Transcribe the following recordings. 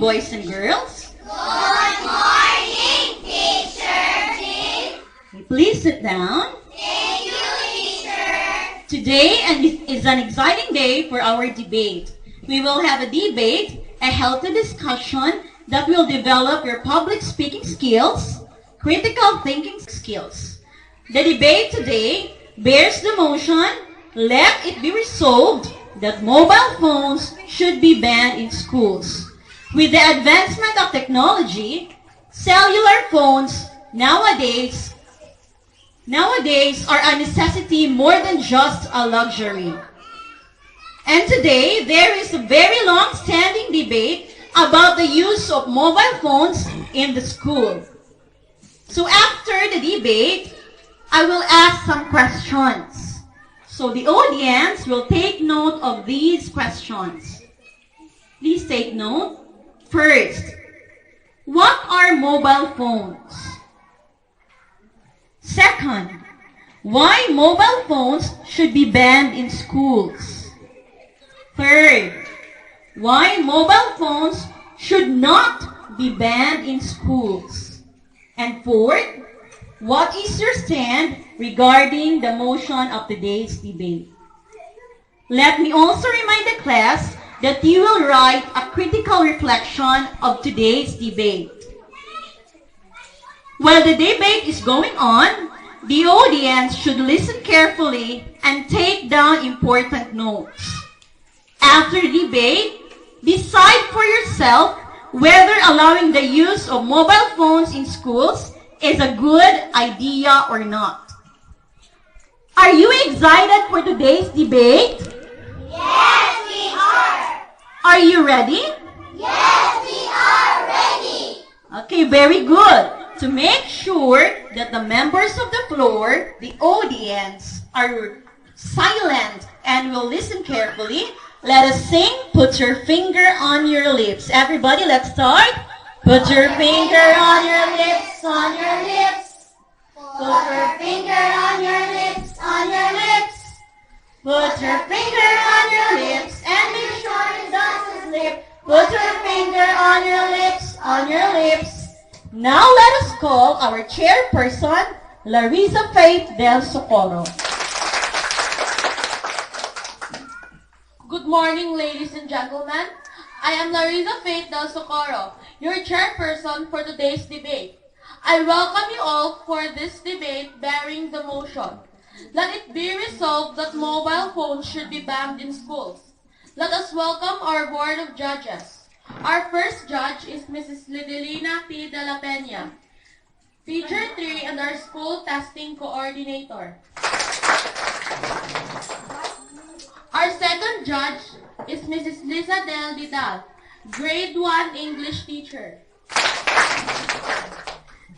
boys and girls. Good morning, teacher. Please sit down. Thank you, teacher. Today is an exciting day for our debate. We will have a debate, a healthy discussion that will develop your public speaking skills, critical thinking skills. The debate today bears the motion, let it be resolved that mobile phones should be banned in schools. With the advancement of technology, cellular phones nowadays are a necessity more than just a luxury. And today, there is a very long-standing debate about the use of mobile phones in the school. So after the debate, I will ask some questions. So the audience will take note of these questions. Please take note. First, what are mobile phones? Second, why mobile phones should be banned in schools? Third, why mobile phones should not be banned in schools? And fourth, what is your stand regarding the motion of today's debate? Let me also remind the class that you will write a critical reflection of today's debate. While the debate is going on, the audience should listen carefully and take down important notes. After the debate, decide for yourself whether allowing the use of mobile phones in schools is a good idea or not. Are you excited for today's debate? Yes, we are. Are you ready? Yes, we are ready. Okay, very good. To make sure that the members of the floor, the audience, are silent and will listen carefully, let us sing Put Your Finger on Your Lips. Everybody, let's start. Put your finger on your lips, on your lips. Put your finger on your lips, on your lips. Put your finger on your lips and make sure it doesn't slip. Put your finger on your lips, on your lips. Now let us call our chairperson, Larissa Faith Del Socorro. Good morning, ladies and gentlemen. I am Larissa Faith Del Socorro, your chairperson for today's debate. I welcome you all for this debate bearing the motion. Let it be resolved that mobile phones should be banned in schools. Let us welcome our Board of Judges. Our first judge is Mrs. Lidelina P. de la Peña, Teacher 3 and our School Testing Coordinator. Our second judge is Mrs. Lisa Del Vidal, Grade 1 English Teacher.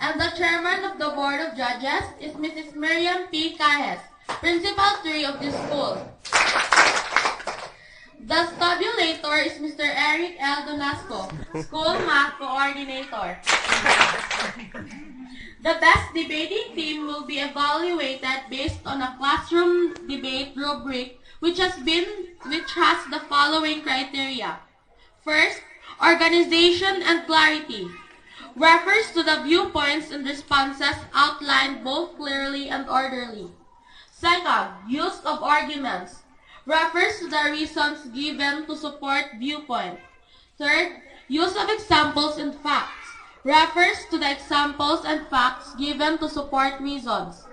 And the chairman of the Board of Judges is Mrs. Miriam P. Cajes, Principal 3 of this school. The stabulator is Mr. Eric L. Donasco, School Math Coordinator. The best debating team will be evaluated based on a classroom debate rubric which has the following criteria. First, organization and clarity. Refers to the viewpoints and responses outlined both clearly and orderly. Second, use of arguments. Refers to the reasons given to support viewpoint. Third, use of examples and facts. Refers to the examples and facts given to support reasons.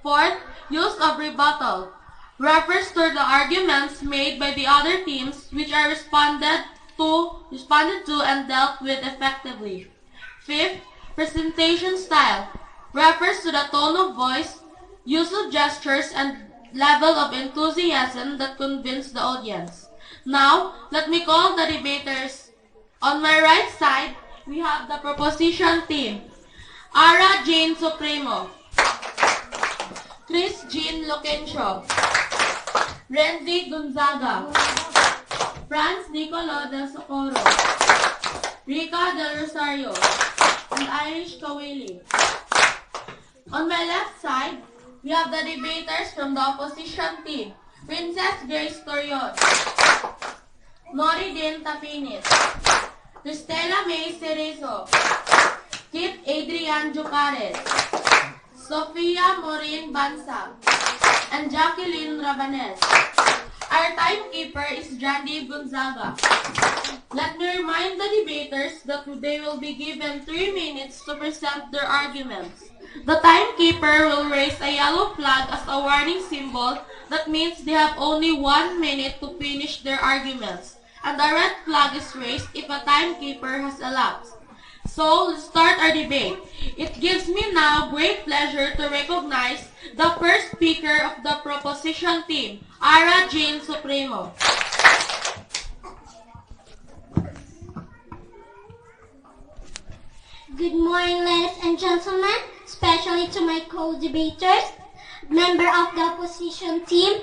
Fourth, use of rebuttal. Refers to the arguments made by the other teams which are responded to and dealt with effectively. Fifth, presentation style. Refers to the tone of voice, use of gestures, and level of enthusiasm that convince the audience. Now, let me call the debaters. On my right side, we have the proposition team. Ara Jane Supremo, Chris Jean Loquencio, Randy Gonzaga, Franz Nicolo Del Socorro, Rica Del Rosario, and Irish Kawili. On my left side, we have the debaters from the opposition team. Princess Grace Torion, Noridin Tapinis, Cristela May Cerezo, Kit Adrian Jucares, Sofia Maureen Bansa, and Jacqueline Rabanes. Our timekeeper is Jandy Gonzaga. Let me remind the debaters that they will be given 3 minutes to present their arguments. The timekeeper will raise a yellow flag as a warning symbol that means they have only 1 minute to finish their arguments, and a red flag is raised if a timekeeper has elapsed. So, let's start our debate. It gives me now great pleasure to recognize the first speaker of the proposition team, Ira Jane Supremo. Good morning, ladies and gentlemen, especially to my co-debaters, member of the opposition team,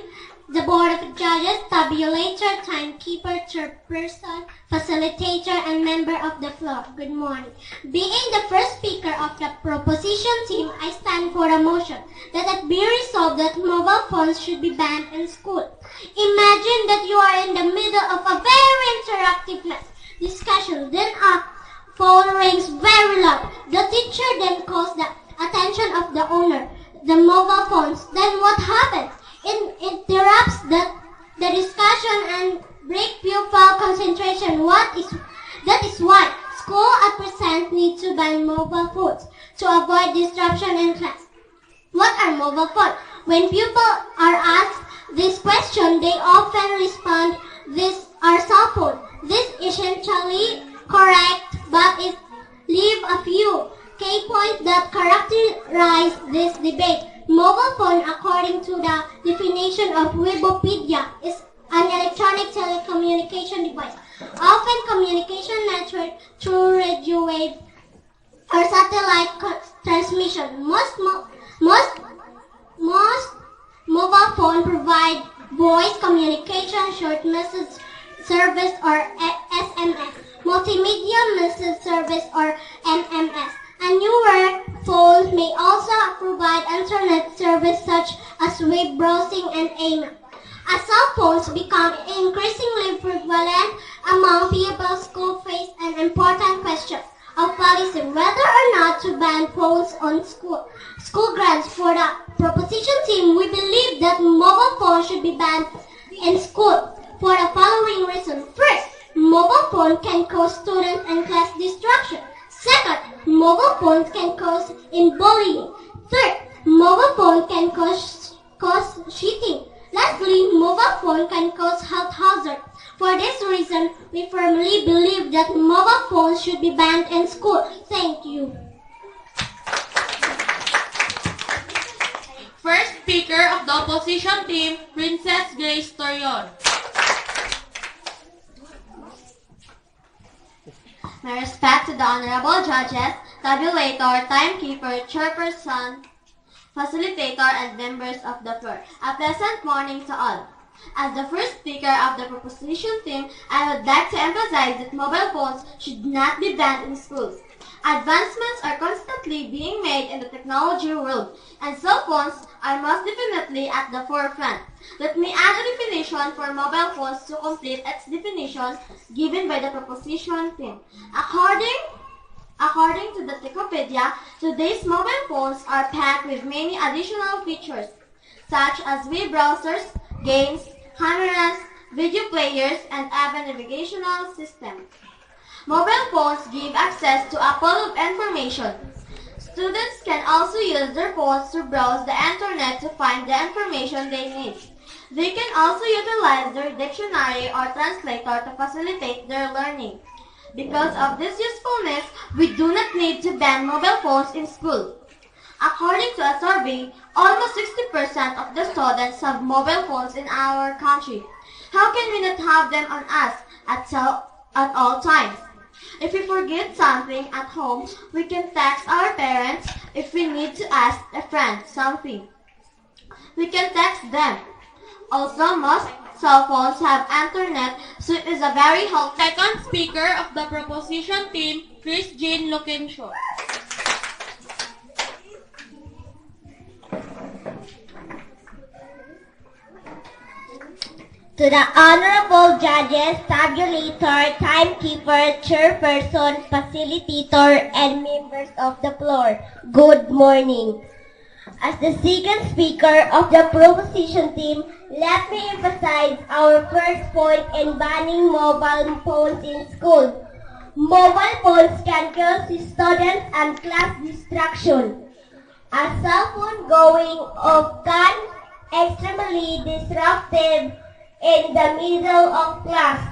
the Board of Judges, tabulator, timekeeper, chairperson, facilitator, and member of the floor. Good morning. Being the first speaker of the proposition team, I stand for a motion that it be resolved that mobile phones should be banned in school. Imagine that you are in the middle of a very interactive discussion, then a phone rings very loud. The teacher then calls the attention of the owner, the mobile phones. Then what happens? It interrupts the discussion and break pupil concentration. That is why school at present need to ban mobile phones to avoid disruption in class. What are mobile phones? When pupils are asked this question, they often respond, "These are cell phones." This is essentially correct, but it leaves a few key points that characterize this debate. Mobile phone, according to the definition of Wikipedia, is an electronic telecommunication device, often communication network through radio wave or satellite transmission. Most mobile phone provide voice communication, short message service or SMS, multimedia message service or MMS. And newer phones may also provide internet service such as web browsing and email. As cell phones become increasingly prevalent among people, schools face an important question of policy, whether or not to ban phones on school grounds. For the proposition team, we believe that mobile phones should be banned in school for the following reason. First, mobile phone can cause student and class distraction. Second, mobile phones can cause bullying. Third, mobile phone can cause cheating. Lastly, mobile phone can cause health hazard. For this reason, we firmly believe that mobile phones should be banned in school. Thank you. First speaker of the opposition team, Princess Grace Torion. My respect to the honorable judges, tabulator, timekeeper, chairperson, facilitator, and members of the floor. A pleasant morning to all. As the first speaker of the proposition team, I would like to emphasize that mobile phones should not be banned in schools. Advancements are constantly being made in the technology world, and cell phones are most definitely at the forefront. Let me add a definition for mobile phones to complete its definition given by the proposition team. According to the Wikipedia, today's mobile phones are packed with many additional features, such as web browsers, games, cameras, video players, and even navigational systems. Mobile phones give access to a pool of information. Students can also use their phones to browse the internet to find the information they need. They can also utilize their dictionary or translator to facilitate their learning. Because of this usefulness, we do not need to ban mobile phones in school. According to a survey, almost 60% of the students have mobile phones in our country. How can we not have them on us at all times? If we forget something at home, we can text our parents. If we need to ask a friend something, we can text them. Also, most cell phones have internet, so it is a very helpful. Second speaker of the proposition team, Chris Jean Loquencio. To the honorable judges, tabulator, timekeeper, chairperson, facilitator, and members of the floor, good morning. As the second speaker of the proposition team, let me emphasize our first point in banning mobile phones in school. Mobile phones can cause students and class distraction. A cell phone going off can extremely disruptive in the middle of class,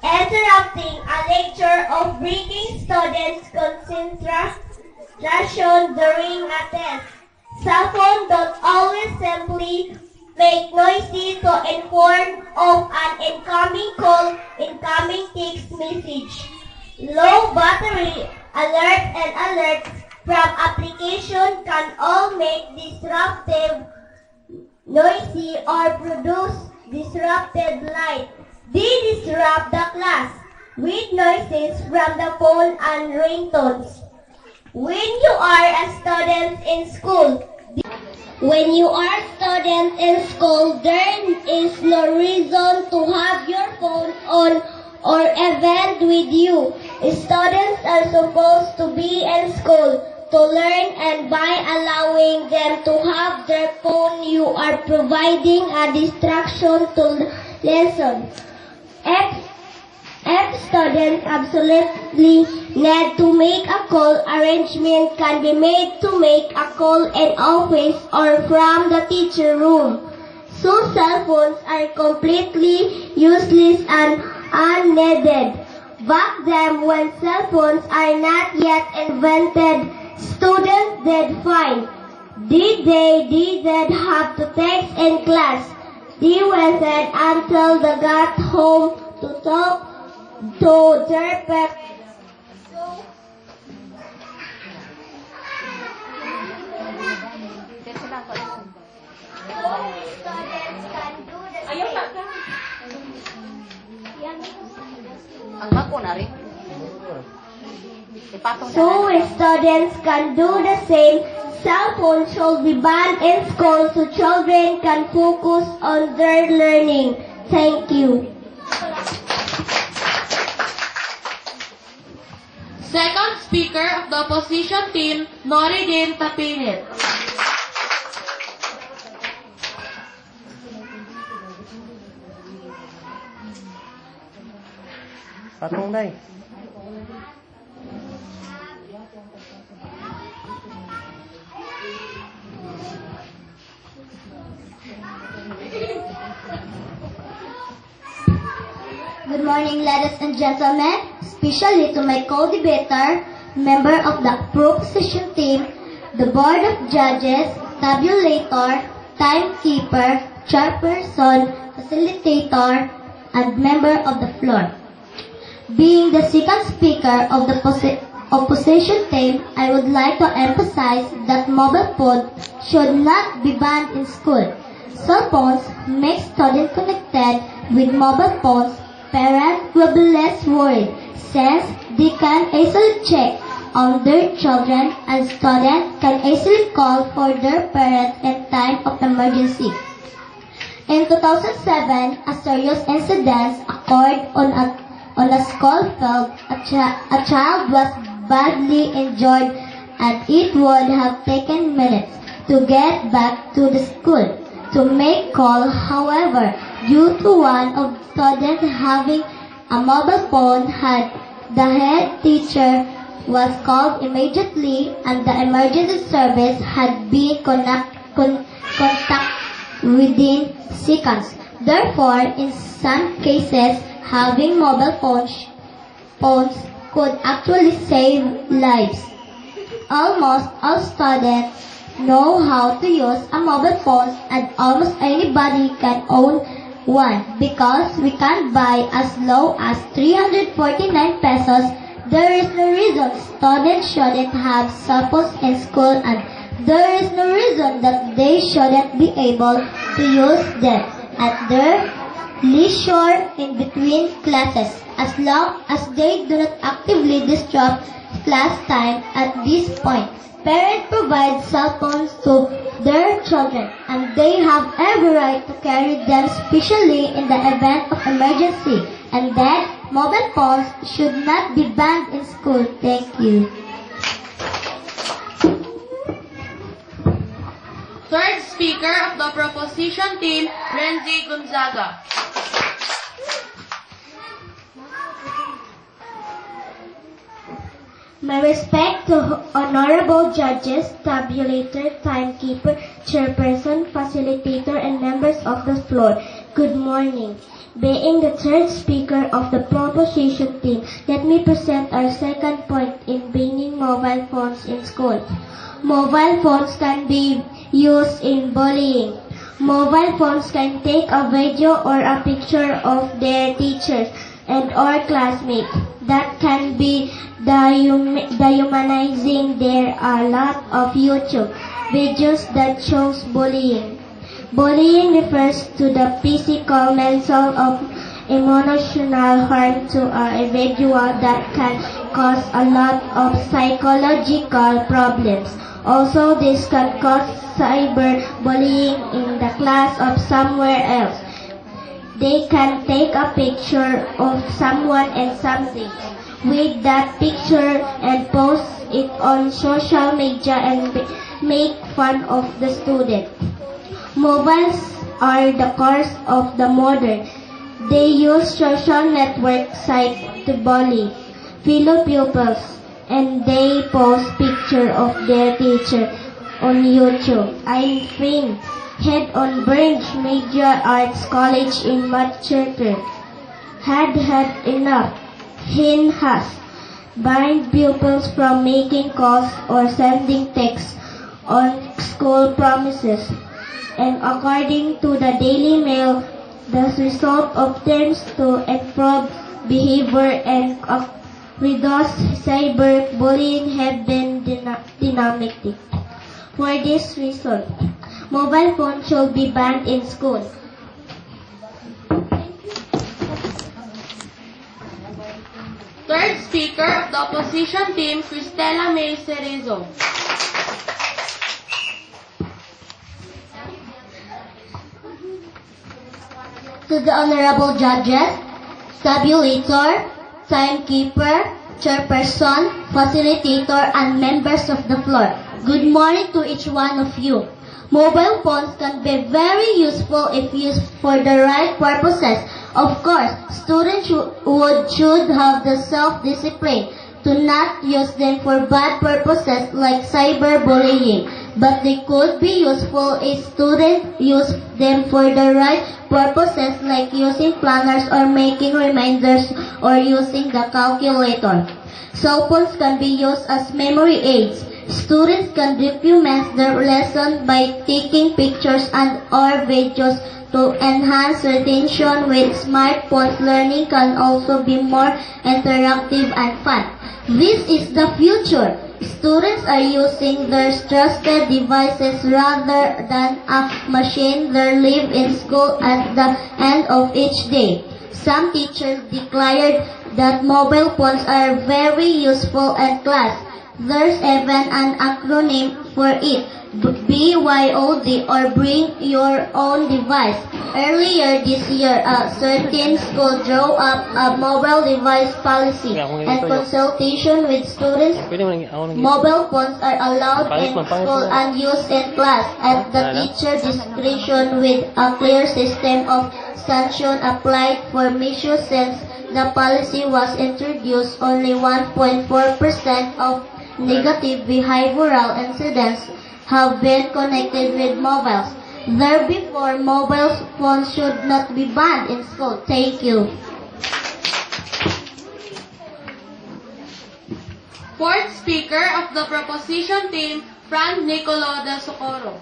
interrupting a lecture or breaking students' concentration during a test. Cell phones don't always simply make noisy to inform of an incoming call, incoming text message. Low battery alert and alerts from application can all make disruptive, noisy, or produce disrupted light. They disrupt the class with noises from the phone and ringtones. When you are a student in school, there is no reason to have your phone on or event with you. Students are supposed to be in school to learn, and by allowing them to have their phone, you are providing a distraction to lesson. If students absolutely need to make a call, arrangement can be made to make a call in office or from the teacher room. So cell phones are completely useless and unneeded. Back then, when cell phones are not yet invented, students did fine. They didn't have to text in class. They waited until they got home to talk to their parents. So students can do the same. Cell phones should be banned in school so children can focus on their learning. Thank you. Second speaker of the opposition team, Noridin Tapinit. Patong day. Good morning, ladies and gentlemen, especially to my co-debater, member of the proposition team, the board of judges, tabulator, timekeeper, chairperson, facilitator, and member of the floor. Being the second speaker of the opposition team, I would like to emphasize that mobile phones should not be banned in school. Cell phones make students connected with mobile phones. Parents will be less worried since they can easily check on their children, and students can easily call for their parents in time of emergency. In 2007, a serious incident occurred on a school field. A child was badly injured, and it would have taken minutes to get back to the school to make call. However, due to one of the students having a mobile phone, the head teacher was called immediately, and the emergency service had been contacted within seconds. Therefore, in some cases, having mobile phones could actually save lives. Almost all students know how to use a mobile phone, and almost anybody can own one because we can buy as low as 349 pesos. There is no reason students shouldn't have cell phones in school, and there is no reason that they shouldn't be able to use them at their leisure in between classes, as long as they do not actively disrupt class time at this point. Parents provide cell phones to their children, and they have every right to carry them, especially in the event of emergency. And that mobile phones should not be banned in school. Thank you. Third speaker of the proposition team, Renzi Gonzaga. My respect to honorable judges, tabulator, timekeeper, chairperson, facilitator, and members of the floor. Good morning. Being the third speaker of the proposition team, let me present our second point in banning mobile phones in school. Mobile phones can be used in bullying. Mobile phones can take a video or a picture of their teachers and or classmates. That can be dehumanizing. There are a lot of YouTube videos that shows bullying. Bullying refers to the physical, mental, or emotional harm to an individual that can cause a lot of psychological problems. Also, this can cause cyberbullying in the class or somewhere else. They can take a picture of someone and something with that picture and post it on social media and make fun of the student. Mobiles are the cause of the modern. They use social network sites to bully fellow pupils, and they post picture of their teacher on YouTube. I'm Finn, head on Branch Media Arts College in Manchester. Had enough. Hin has banned pupils from making calls or sending texts on school premises. And according to the Daily Mail, the result of terms to improve behavior and reduce cyberbullying have been dynamic. For this reason, mobile phones should be banned in school. Third speaker of the opposition team, Cristela May Cerezo. To the honorable judges, tabulator, timekeeper, chairperson, facilitator, and members of the floor. Good morning to each one of you. Mobile phones can be very useful if used for the right purposes. Of course, students should have the self-discipline to not use them for bad purposes like cyberbullying. But they could be useful if students use them for the right purposes like using planners or making reminders or using the calculator. Cell phones can be used as memory aids. Students can document their lesson by taking pictures and or videos to enhance retention. With smartphones, learning can also be more interactive and fun. This is the future. Students are using their trusted devices rather than a machine they leave in school at the end of each day. Some teachers declared that mobile phones are very useful in class. There's even an acronym for it, BYOD, or Bring Your Own Device. Earlier this year, a certain school drew up a mobile device policy and consultation with students. Mobile phones are allowed in school and used in class at the teacher's discretion with a clear system of sanction applied for misuse. Since the policy was introduced, only 1.4% of negative behavioral incidents have been connected with mobiles. Therefore, mobile phones should not be banned in school. Thank you. Fourth speaker of the proposition team, Frank Nicolo del Socorro.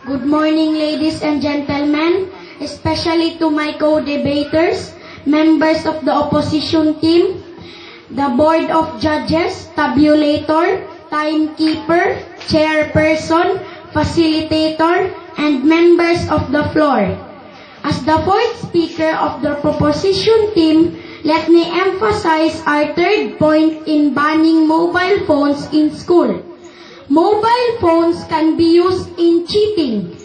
Good morning, ladies and gentlemen, especially to my co-debaters, members of the opposition team, the board of judges, tabulator, timekeeper, chairperson, facilitator, and members of the floor. As the fourth speaker of the proposition team, let me emphasize our third point in banning mobile phones in school. Mobile phones can be used in cheating.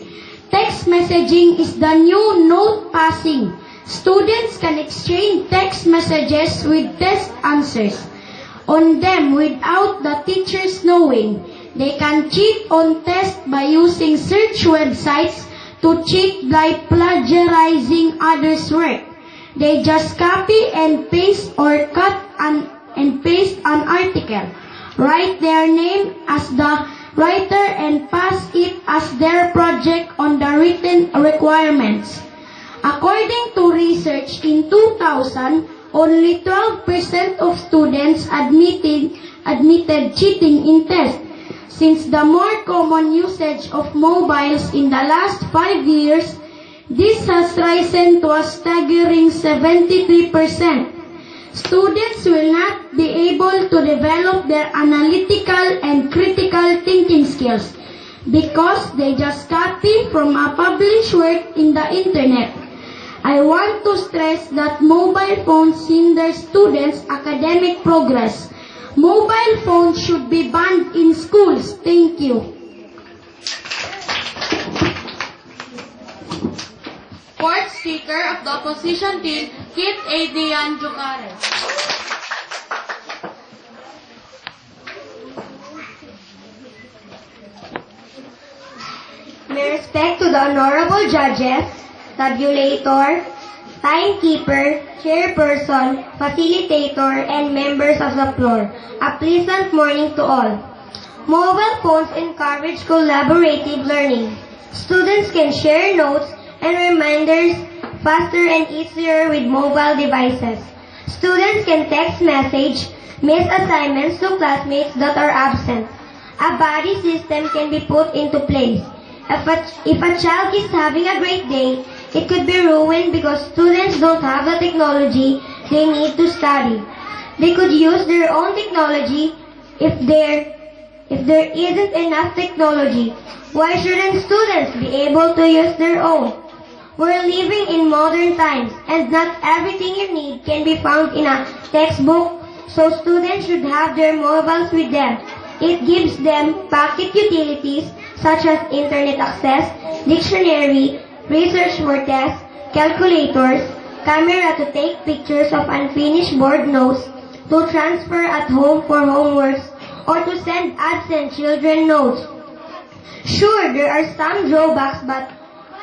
Text messaging is the new note passing. Students can exchange text messages with test answers on them without the teachers knowing. They can cheat on tests by using search websites to cheat by plagiarizing others' work. They just copy and paste or cut and paste an article, write their name as the writer and pass it as their project on the written requirements. According to research in 2000, only 12% of students admitted cheating in tests. Since the more common usage of mobiles in the last 5 years, this has risen to a staggering 73%. Students will not be able to develop their analytical and critical thinking skills because they just copy from a published work in the internet. I want to stress that mobile phones hinder students' academic progress. Mobile phones should be banned in schools. Thank you. Fourth speaker of the opposition team, Kit Adrian Jucares. May respect to the honorable judges, tabulator, timekeeper, chairperson, facilitator, and members of the floor. A pleasant morning to all. Mobile phones encourage collaborative learning. Students can share notes and reminders faster and easier with mobile devices. Students can text message, miss assignments to classmates that are absent. A buddy system can be put into place. If a child is having a great day, it could be ruined because students don't have the technology they need to study. They could use their own technology if there isn't enough technology. Why shouldn't students be able to use their own? We're living in modern times and not everything you need can be found in a textbook, so students should have their mobiles with them. It gives them pocket utilities such as internet access, dictionary, research for tests, calculators, camera to take pictures of unfinished board notes, to transfer at home for homeworks, or to send absent children notes. Sure, there are some drawbacks, but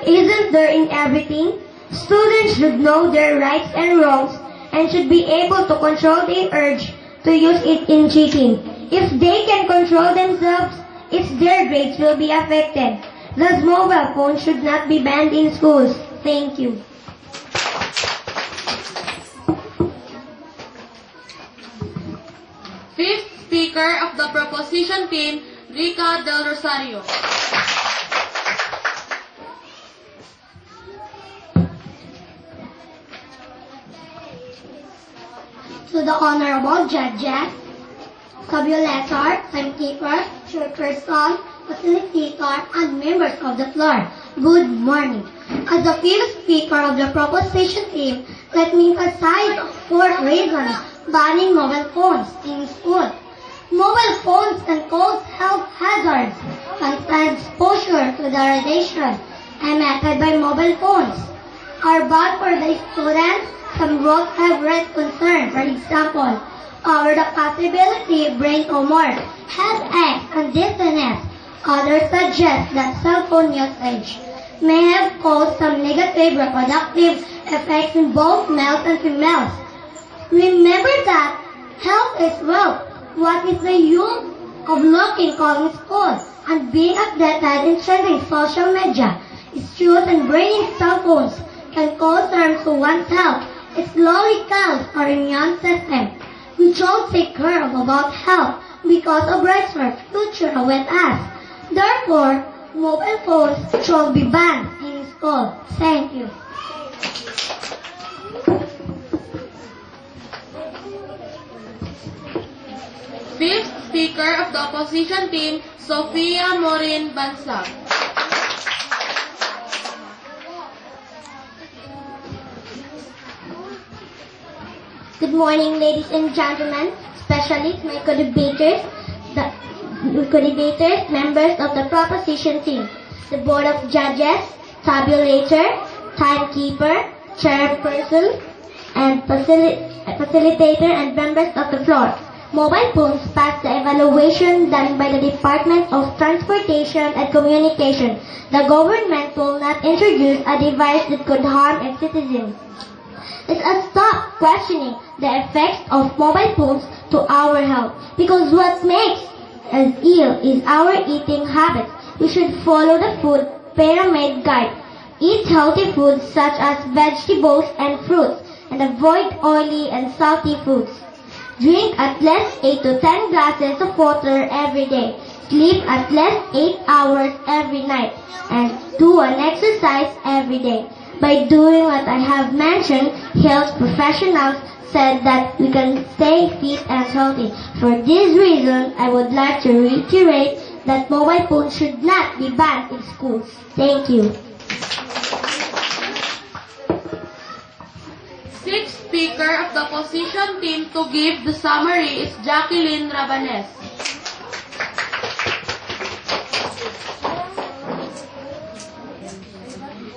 isn't there in everything? Students should know their rights and wrongs and should be able to control the urge to use it in cheating. If they can control themselves, it's their grades will be affected. Thus, mobile phones should not be banned in schools. Thank you. Fifth speaker of the proposition team, Rica Del Rosario. To the honorable judges, tabulator, timekeeper, chairperson, facilitator, and members of the floor, good morning. As the fifth speaker of the proposition team, let me emphasize four reasons banning mobile phones in school. Mobile phones can cause health hazards, constant exposure to the radiation emitted by mobile phones are bad for the students. Some groups have raised concern, for example, over the possibility of brain tumor, headache, and dizziness. Others suggest that cell phone usage may have caused some negative reproductive effects in both males and females. Remember that health is wealth. What is the use of looking cool in school and being updated in trending social media? Issues and bringing cell phones can cause harm to one's health. It slowly kills our immune system. We should take care of about health because a brighter future awaits us. Therefore, mobile phones should be banned in school. Thank you. Fifth Speaker of the Opposition Team, Sofia Morin Bansag. Good morning, ladies and gentlemen, especially to my co-debaters, members of the proposition team, the board of judges, tabulator, timekeeper, chairperson, and facilitator, and members of the floor. Mobile phones pass the evaluation done by the Department of Transportation and Communication. The government will not introduce a device that could harm its citizens. Let us stop questioning the effects of mobile phones to our health, because what makes us ill is our eating habits. We should follow the food pyramid guide. Eat healthy foods such as vegetables and fruits, and avoid oily and salty foods. Drink at least 8 to 10 glasses of water every day. Sleep at least 8 hours every night, and do an exercise every day. By doing what I have mentioned, health professionals said that we can stay fit and healthy. For this reason, I would like to reiterate that mobile phones should not be banned in schools. Thank you. Sixth Speaker of the Opposition Team to give the summary is Jacqueline Rabanes.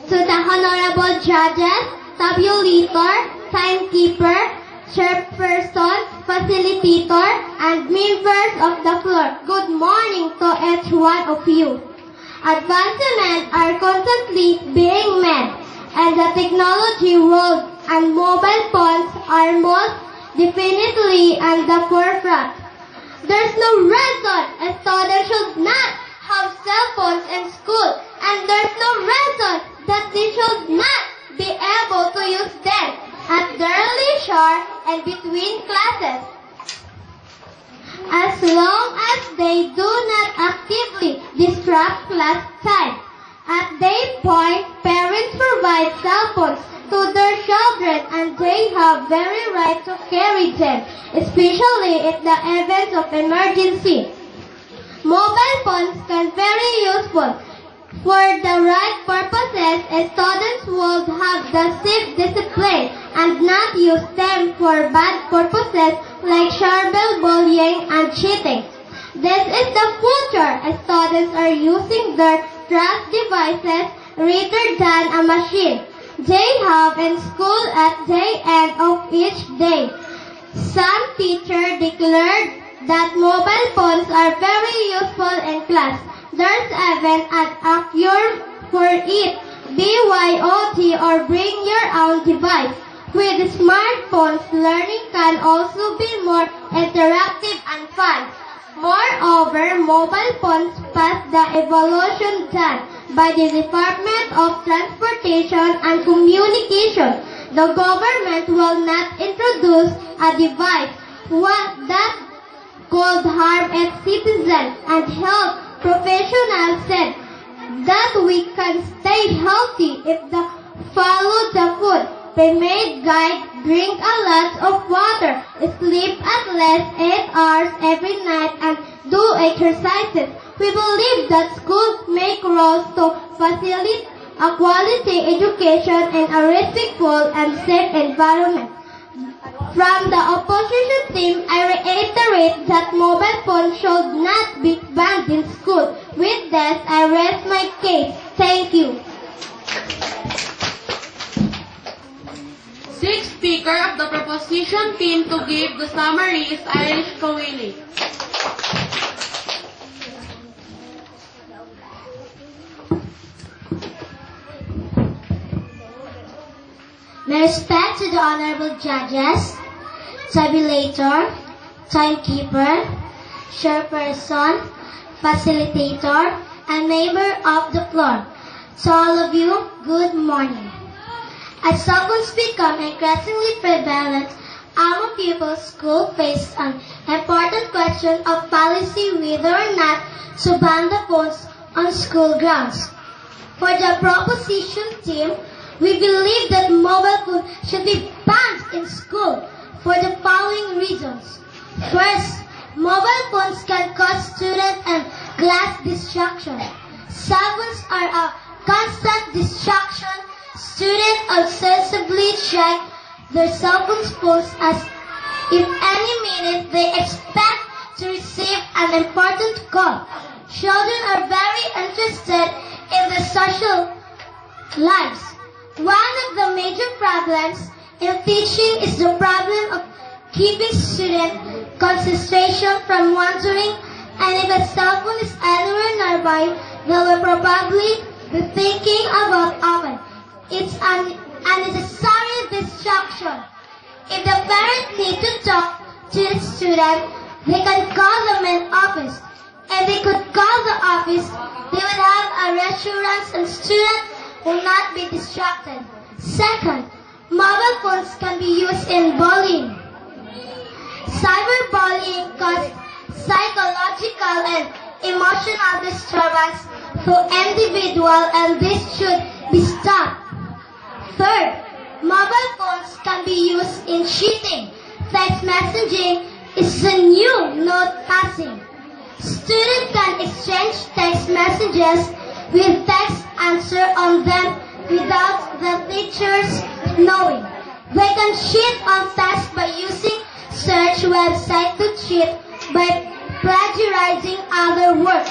To the honorable judges, tabulator, timekeeper, chairperson, facilitator, and members of the floor, good morning to each one of you. Advancements are constantly being made, and the technology world and mobile phones are most definitely at the forefront. There's no reason a student should not have cell phones in school, and there's no reason that they should not be able to use them at their leisure and between classes, as long as they do not actively disrupt class time. At that point, parents provide cell phones to their children, and they have very right to carry them, especially in the event of emergency. Mobile phones can be very useful. For the right purposes, students would have the self-discipline and not use them for bad purposes like cyberbullying and cheating. This is the future. Students are using their trust devices rather than a machine they have in school at the end of each day. Some teachers declared that mobile phones are very useful in class. There's even an acronym for it, BYOT, or Bring Your Own Device. With smartphones, learning can also be more interactive and fun. Moreover, mobile phones pass the evaluation done by the Department of Transportation and Communication. The government will not introduce a device that could harm its citizens, and health professionals said that we can stay healthy if we follow the food pyramid guide, drink a lot of water, sleep at least 8 hours every night, and do exercises. We believe that schools make roles to facilitate a quality education in a respectful and safe environment. From the opposition team, I reiterate that mobile phones should not be banned in school. With this, I rest my case. Thank you. Sixth Speaker of the Proposition Team to give the summary is Irish Kowili. My respect to the honorable judges, tabulator, timekeeper, chairperson, facilitator, and member of the floor. To all of you, good morning. As cellphones become increasingly prevalent, our people's school face an important question of policy whether or not to ban the phones on school grounds. For the proposition team, we believe that mobile phone should be banned in school for the following reasons. First, Mobile phones can cause student and class distraction. Cell phones are a constant distraction. Students obsessively check their cell phones as if any minute they expect to receive an important call. Children are very interested in their social lives. One of the major problems in teaching is the problem of keeping student concentration from wandering, and if a cell phone is anywhere nearby, they will probably be thinking about open. It's an unnecessary distraction. If the parents need to talk to the student, they can call the main office. If they could call the office, they would have a reassurance and students will not be distracted. Second, mobile phones can be used in bullying. Cyberbullying causes psychological and emotional disturbance to individuals, and this should be stopped. Third, mobile phones can be used in cheating. Text messaging is a new note passing. Students can exchange text messages with text answer on them without the teachers knowing. They can cheat on tests by using search website to cheat by plagiarizing other work.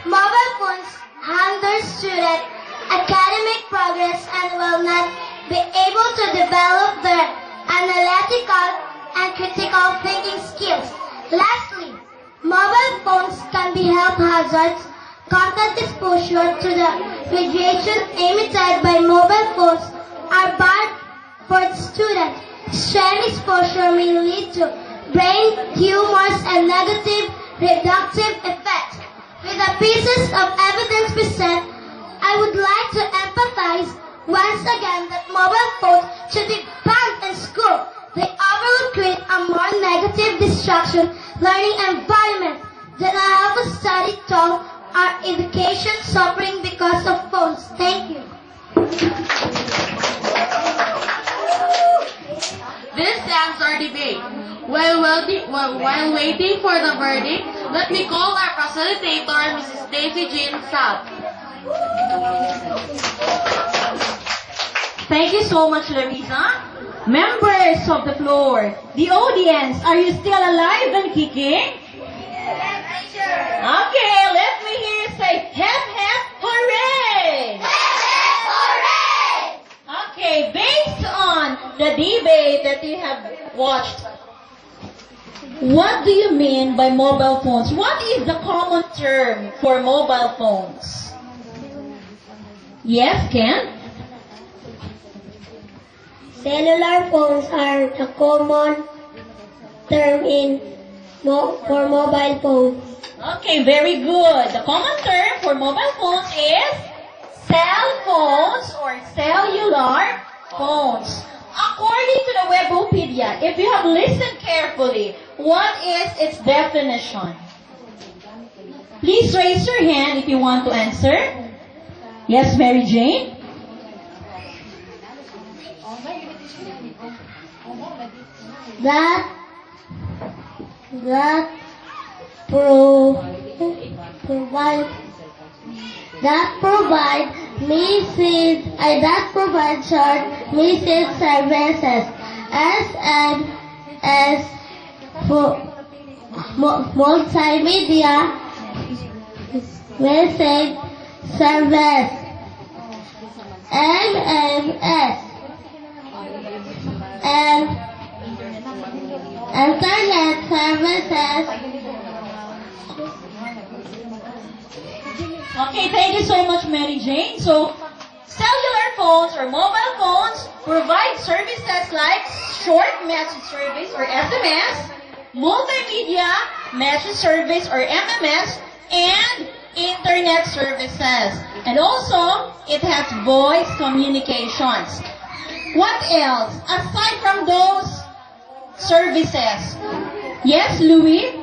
Mobile phones hinder student academic progress and will not be able to develop their analytical and critical thinking skills. Lastly, mobile phones can be health hazards. Contact exposure to the radiation emitted by mobile phones are bad for the student. Extreme exposure may lead to brain tumors and negative reductive effects. With the pieces of evidence present, I would like to emphasize once again that mobile phones should be banned in school. They overall create a more negative distraction learning environment than a healthy study tool our education suffering because of phones. Thank you. This ends our debate. While waiting for the verdict, let me call our facilitator, Mrs. Daisy Jean South. Thank you so much, Larissa. Members of the floor, the audience, are you still alive and kicking? Okay, let me hear you say, hep, hep, hooray! Hep, hep, hooray! Okay, based on the debate that you have watched, what do you mean by mobile phones? What is the common term for mobile phones? Yes, Ken? Cellular phones are the common term for mobile phones. Okay, very good. The common term for mobile phones is cell phones or cellular phones. According to the Webopedia, if you have listened carefully, what is its definition? Please raise your hand if you want to answer. Yes, Mary Jane? That provide short message services as for multimedia message service MMS and internet services. Okay, thank you so much, Mary Jane. So, cellular phones or mobile phones provide services like short message service or SMS, multimedia message service or MMS, and internet services. And also, it has voice communications. What else? Aside from those services. Yes, Louis?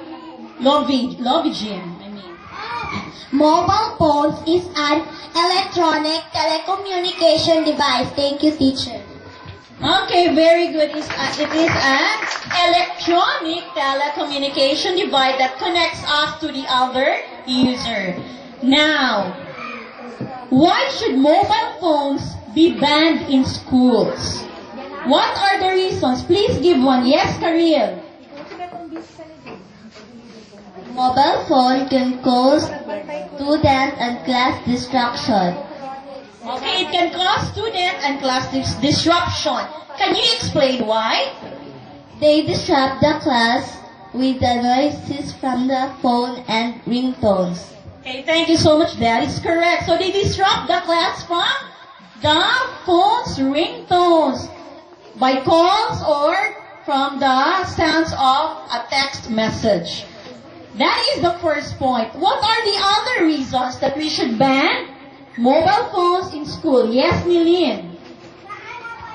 Lovigin. Mobile phones is an electronic telecommunication device. Thank you, teacher. Okay, very good. It is an electronic telecommunication device that connects us to the other user. Now, why should mobile phones be banned in schools? What are the reasons? Please give one. Yes, Karil. Mobile phone can cause student and class distraction. Okay, it can cause student and class disruption. Can you explain why? They disrupt the class with the noises from the phone and ringtones. Okay, thank you so much. That is correct. So they disrupt the class from the phone's ringtones by calls or from the sounds of a text message. That is the first point. What are the other reasons that we should ban mobile phones in school? Yes, Nilin.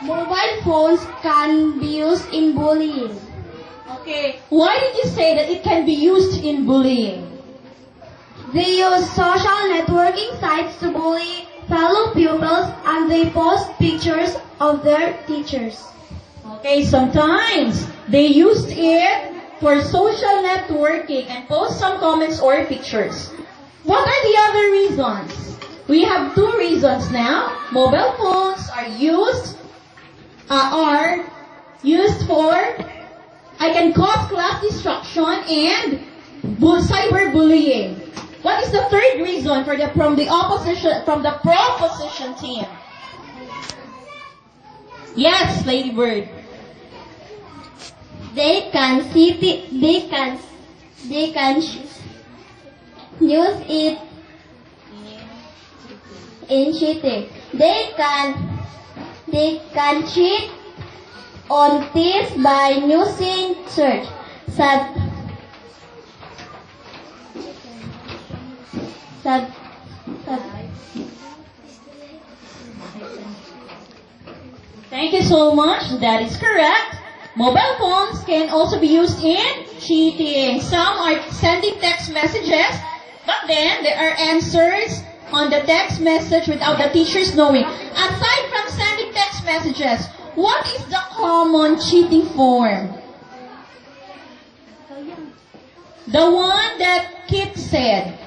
Mobile phones can be used in bullying. Okay. Why did you say that it can be used in bullying? They use social networking sites to bully fellow pupils and they post pictures of their teachers. Okay, sometimes they used it for social networking and post some comments or pictures. What are the other reasons? We have two reasons now. Mobile phones are used for, I can cause class destruction and cyberbullying. What is the third reason from the proposition team? Yes, Lady Bird. They can use it in cheating. They can cheat on tests by using search. Thank you so much. That is correct. Mobile phones can also be used in cheating. Some are sending text messages, but then there are answers on the text message without the teachers knowing. Aside from sending text messages, what is the common cheating form? The one that Kit said.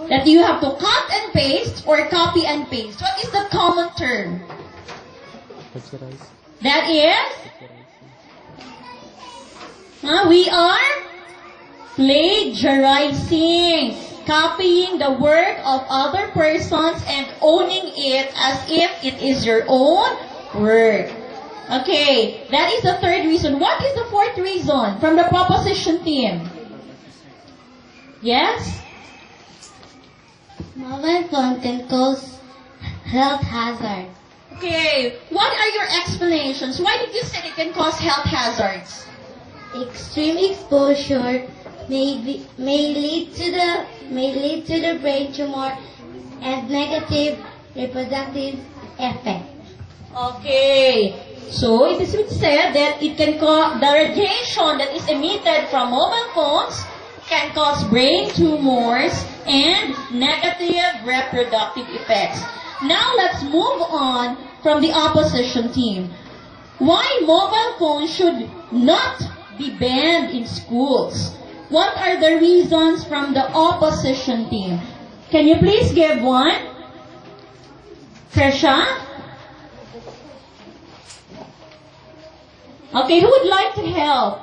That you have to cut and paste or copy and paste. What is the common term? That is? We are plagiarizing, copying the work of other persons and owning it as if it is your own work. Okay, that is the third reason. What is the fourth reason from the proposition team? Yes? Mobile phone can cause health hazard. Okay, what are your explanations? Why did you say it can cause health hazards? Extreme exposure may lead to the brain tumor and negative reproductive effect. Okay, so it is said that it can cause the radiation that is emitted from mobile phones can cause brain tumors and negative reproductive effects. Now let's move on from the opposition team. Why mobile phones should not be banned in schools? What are the reasons from the opposition team? Can you please give one? Trisha? Okay, who would like to help?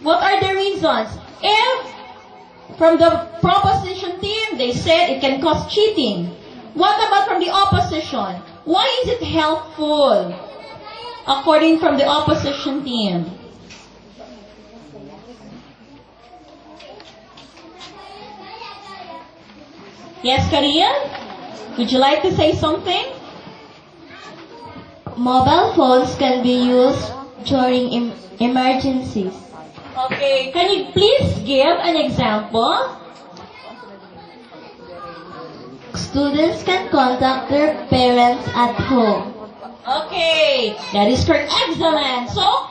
What are the reasons? If from the proposition team, they said it can cause cheating. What about from the opposition? Why is it helpful? According from the opposition team. Yes, Kariel? Would you like to say something? Mobile phones can be used during emergencies. Okay, can you please give an example? Students can contact their parents at home. Okay, that is correct. Excellent. So,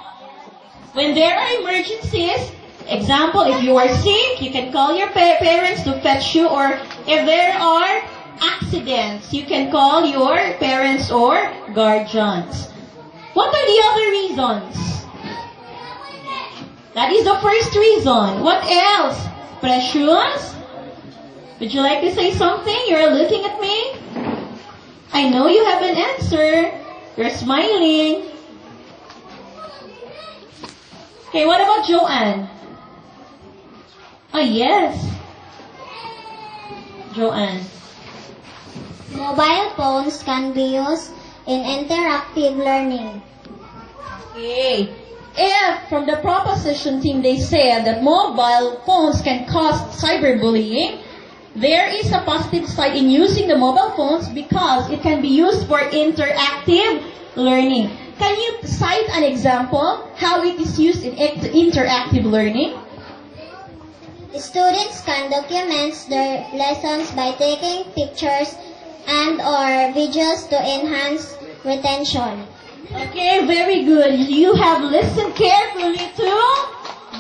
when there are emergencies, example, if you are sick, you can call your parents to fetch you, or if there are accidents, you can call your parents or guardians. What are the other reasons? That is the first reason. What else? Precious? Would you like to say something? You're looking at me. I know you have an answer. You're smiling. Okay, what about Joanne? Oh, yes. Joanne. Mobile phones can be used in interactive learning. Okay. If from the proposition team they said that mobile phones can cause cyberbullying, there is a positive side in using the mobile phones because it can be used for interactive learning. Can you cite an example how it is used in interactive learning? Students can document their lessons by taking pictures and or videos to enhance retention. Okay, very good. You have listened carefully to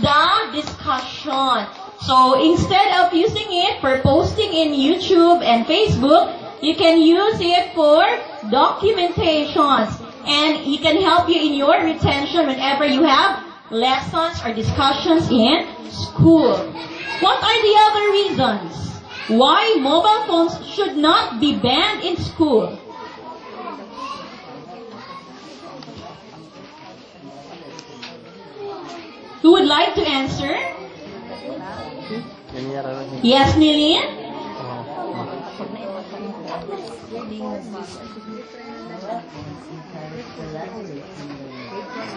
the discussion. So instead of using it for posting in YouTube and Facebook, you can use it for documentations. And it can help you in your retention whenever you have lessons or discussions in school. What are the other reasons why mobile phones should not be banned in school? Who would like to answer? Yes, Nilin?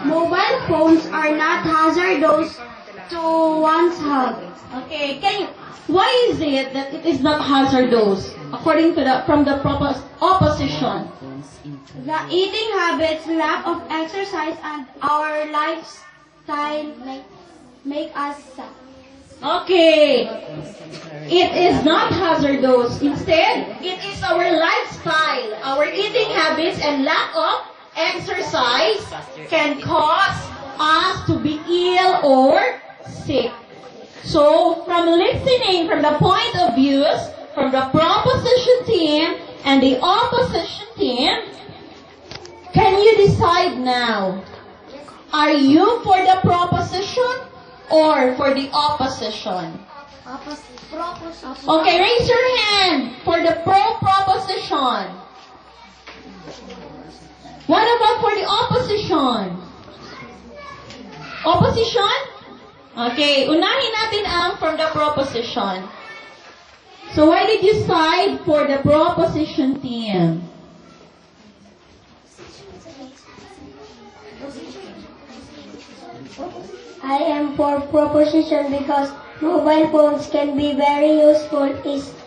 Mobile phones are not hazardous to one's health. Okay, why is it that it is not hazardous according to from the opposition? The eating habits, lack of exercise, and our lifestyle make us sick. Okay, it is not hazardous. Instead, it is our lifestyle, our eating habits, and lack of exercise can cause us to be ill or sick. So, from listening from the point of views from the proposition team and the opposition team, can you decide now? Are you for the proposition or for the opposition? Okay, raise your hand for the proposition. What about for the opposition? Opposition? Okay, unahin natin ang from the proposition. So why did you side for the proposition team? I am for proposition because mobile phones can be very useful if used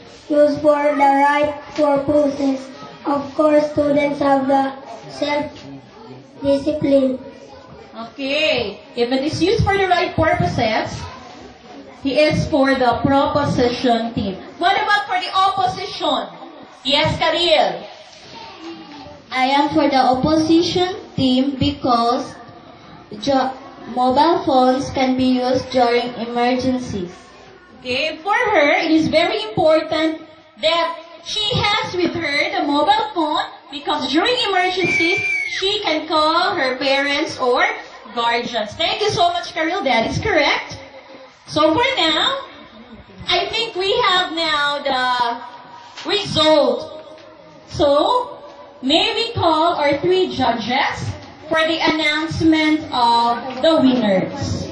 for the right purposes. Of course, students have the self-discipline. Okay, if it is used for the right purposes, he is for the proposition team. What about for the opposition? Yes, Karil. I am for the opposition team because mobile phones can be used during emergencies. Okay, for her, it is very important that she has with her the mobile phone because during emergencies, she can call her parents or guardians. Thank you so much, Karil. That is correct. So for now, I think we have now the result. So, may we call our 3 judges for the announcement of the winners.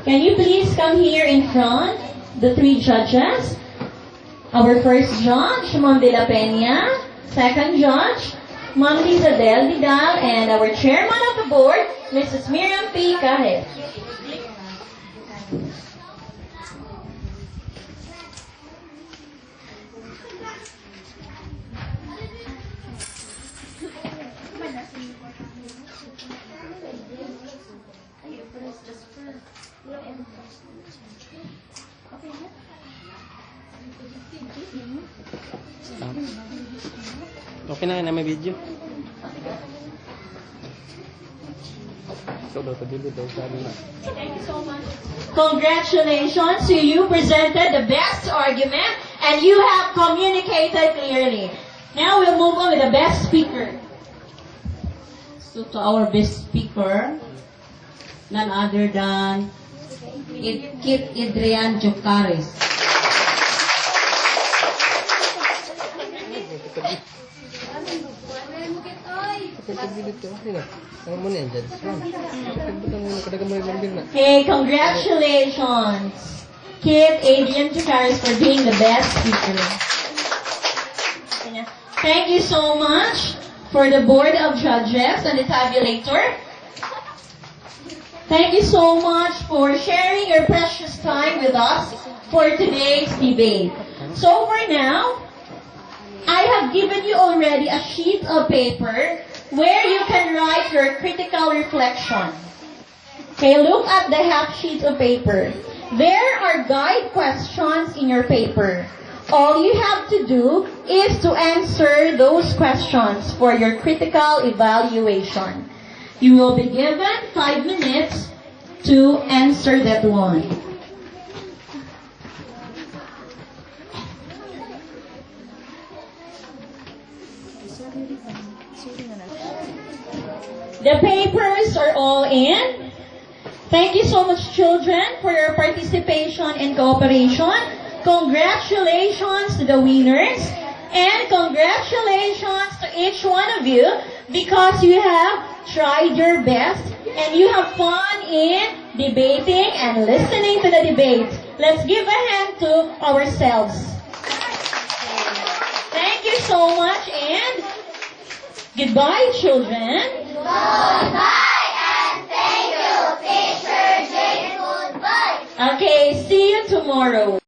Can you please come here in front, the 3 judges? Our first judge, Ma'am De La Peña. Second judge, Ma'am Lizadel Vidal. And our chairman of the board, Mrs. Miriam P. Cahet. Okay na may video. Ikaw daw, tagilid daw, sabi na. Congratulations to you presented the best argument and you have communicated clearly. Now we'll move on with the best speaker. So to our best speaker, none other than Kit Adrian Jocares. Okay, congratulations, Kit Adrian Jocares, for being the best speaker. Thank you so much for the board of judges and the tabulator. Thank you so much for sharing your precious time with us for today's debate. So for now, I have given you already a sheet of paper where you can write your critical reflection. Okay, look at the half sheet of paper. There are guide questions in your paper. All you have to do is to answer those questions for your critical evaluation. You will be given 5 minutes to answer that one. The papers are all in. Thank you so much, children, for your participation and cooperation. Congratulations to the winners. And congratulations to each one of you because you have tried your best and you have fun in debating and listening to the debate. Let's give a hand to ourselves. Thank you so much and goodbye, children. Goodbye and thank you, Teacher Jane. Goodbye. Okay, see you tomorrow.